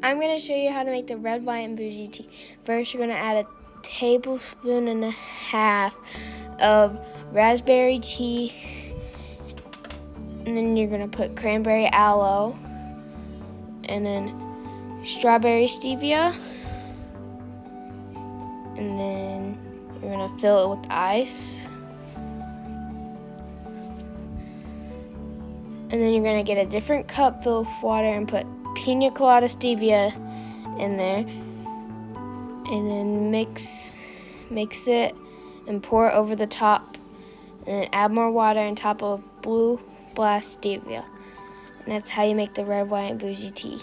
I'm going to show you how to make the red, white, and bougie tea. First, you're going to add a tablespoon and a half of raspberry tea, and then you're going to put cranberry aloe, and then strawberry stevia, and then you're going to fill it with ice. And then you're going to get a different cup filled with water and put Pina Colada stevia in there. And then mix it and pour it over the top. And then add more water on top of blue blast stevia. And that's how you make the red, white, and bougie tea.